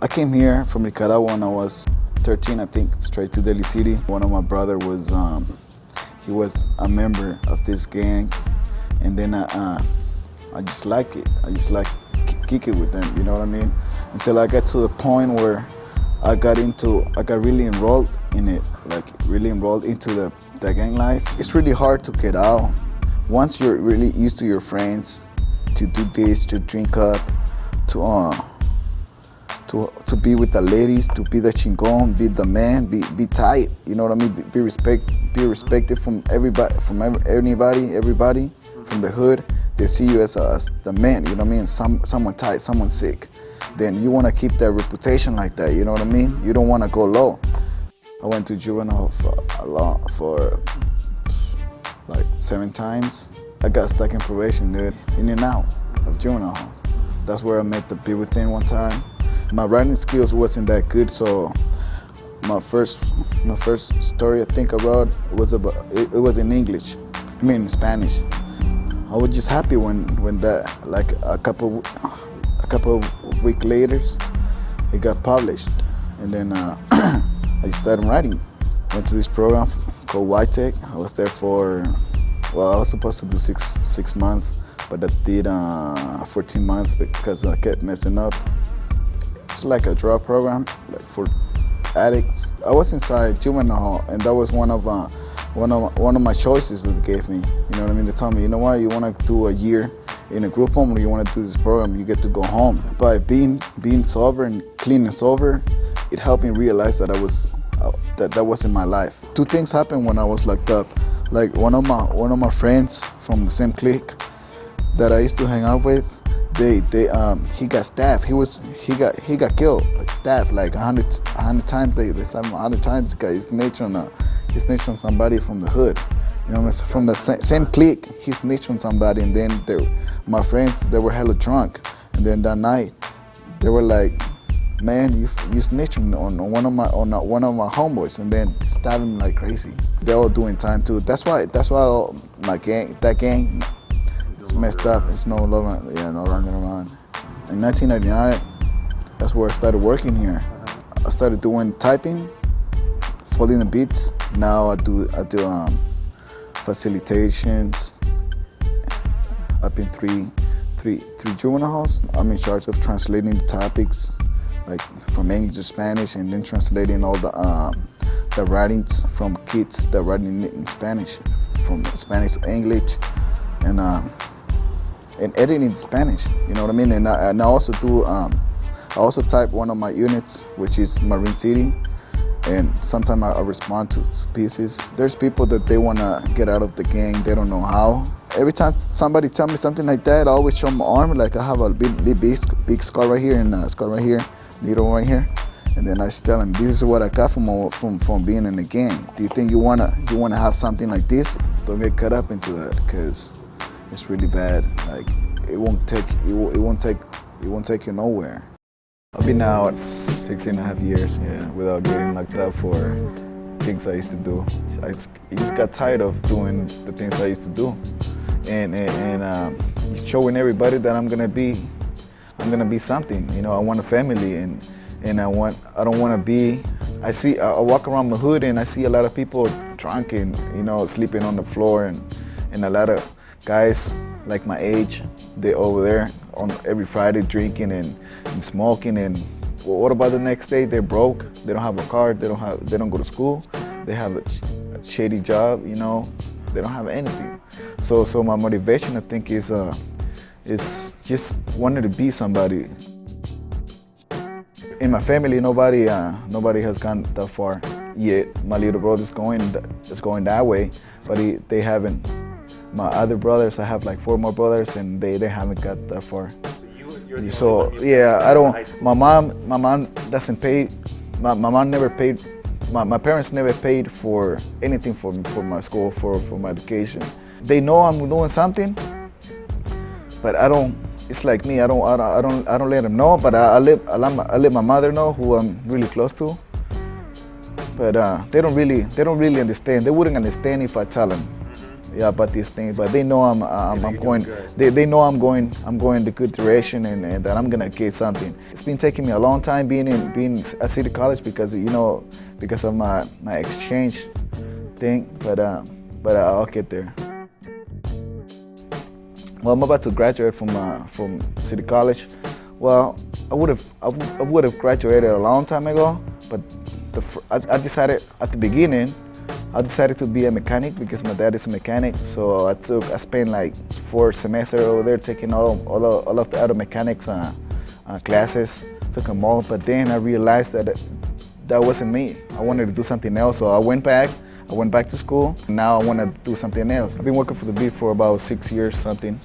I came here from Nicaragua when I was 13, I think, straight to Delhi City. One of my brother was, he was a member of this gang, and then I just like it. I just like kick it with them, you know what I mean? Until I got to the point where I got really enrolled in it, like really enrolled into the gang life. It's really hard to get out. Once you're really used to your friends, to do this, to drink up, to be with the ladies, to be the chingon, be the man, be tight, you know what I mean? Be respected from everybody, everybody from the hood. They see you as the man, you know what I mean? Someone tight, someone sick. Then you want to keep that reputation like that, you know what I mean? You don't want to go low. I went to Juvenile for like 7 times. I got stuck in probation, dude, in and out of juvenile halls. That's where I met the Be Within one time. My writing skills wasn't that good, so my first story I think I wrote was it was in English, in Spanish. I was just happy when that, like a couple of weeks later, it got published, and then I started writing. Went to this program called Y-Tech. I was there for, well, I was supposed to do six months, but I did 14 months because I kept messing up. It's like a drug program, like for addicts. I was inside juvenile hall, and that was one of my choices that they gave me. You know what I mean? They told me, you know what, you want to do a year in a group home, or you want to do this program, you get to go home. By being sober and clean and sober, it helped me realize that that wasn't my life. 2 things happened when I was locked up. Like one of my friends from the same clique that I used to hang out with, he got stabbed. He got killed, like stabbed like 100 times. They stabbed him 100 times. He snitched on somebody from the hood. You know, from the same clique, he snitched on somebody, and then my friends, they were hella drunk, and then that night they were like, man, you snitched on one of my homeboys, and then stabbed him like crazy. They're all doing time too. That's why that gang, it's messed up. It's no longer around. In 1999, that's where I started working here. I started doing typing, folding the beats. Now I do facilitations up in three juvenile halls. I'm in charge of translating the topics, like from English to Spanish, and then translating all the writings from kids that writing in Spanish, from Spanish to English, and editing in Spanish. You know what I mean? And I also do. I also type one of my units, which is Marine City, and sometimes I respond to pieces. There's people that they want to get out of the gang, they don't know how. Every time somebody tell me something like that, I always show my arm, like I have a big scar right here, and a scar right here, needle right here, and then I just tell them, this is what I got from being in the gang. Do you think you wanna have something like this? Don't get caught up into that, because it's really bad. Like it won't take you nowhere. I've been out 6.5 years, without getting locked up for things I used to do. I just got tired of doing the things I used to do, and showing everybody that I'm gonna be something. You know, I want a family, and I don't want to be. I walk around the hood and I see a lot of people drunk and, you know, sleeping on the floor, and a lot of guys like my age, they over there on every Friday drinking and smoking, and well, what about the next day? They're broke, they don't have a car, they don't go to school, they have a shady job, you know, they don't have anything. So my motivation, I think, is just wanting to be somebody. In my family, nobody has gone that far yet. My little brother's going that way, but they haven't. My other brothers, I have like 4 more brothers, and they haven't got that far. So yeah, I don't. My mom doesn't pay. My mom never paid. My parents never paid for anything for my school, for my education. They know I'm doing something, but I don't. It's like me. I don't let them know. But I let my mother know, who I'm really close to. But they don't really understand. They wouldn't understand if I tell them. yeah, about these things. But they know I'm going. They know I'm going the good direction, and that I'm gonna get something. It's been taking me a long time being at City College because because of my exchange thing. But I'll get there. Well, I'm about to graduate from City College. Well, I would have graduated a long time ago, but I decided at the beginning. I decided to be a mechanic because my dad is a mechanic. So I spent like 4 semesters over there taking all of the auto mechanics classes. Took them all, but then I realized that wasn't me. I wanted to do something else, so I went back to school. Now I want to do something else. I've been working for the beat for about 6 years, something.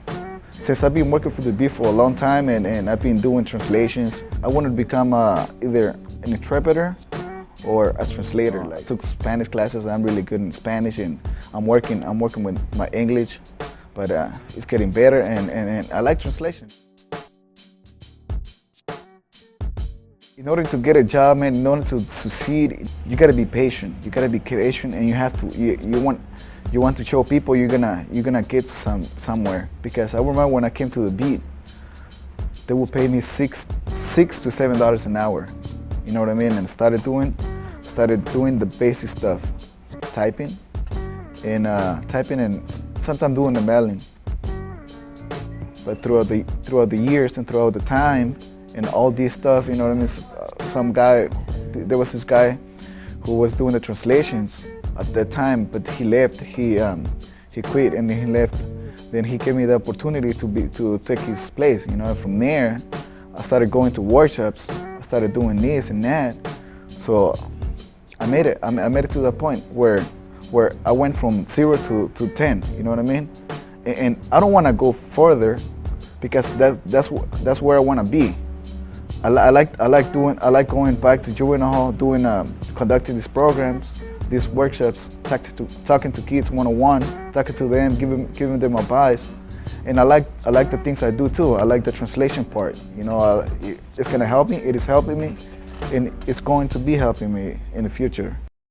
Since I've been working for the beat for a long time, and I've been doing translations, I wanted to become either an interpreter or a translator. Like, I took Spanish classes. I'm really good in Spanish, and I'm working with my English, but it's getting better, and I like translation. In order to get a job, man, in order to succeed, you gotta be patient. You gotta be patient, and you want to show people you're gonna get somewhere. Because I remember when I came to the beat, they would pay me $6 to $7 an hour. You know what I mean? And started doing the basic stuff, typing and sometimes doing the mailing. But throughout the years and throughout the time and all this stuff, you know what I mean? There was this guy who was doing the translations at that time, but he left. He quit and then he left. Then he gave me the opportunity to take his place. You know, from there, I started going to workshops. I started doing this and that. So I made it. I made it to the point where I went from 0 to 10. You know what I mean? And I don't want to go further because that's where I want to be. I like going back to Juvenile, conducting these programs, these workshops, talking to kids one-on-one, talking to them, giving them advice. And I like the things I do too. I like the translation part. You know, it's gonna help me. It is helping me, and it's going to be helping me in the future.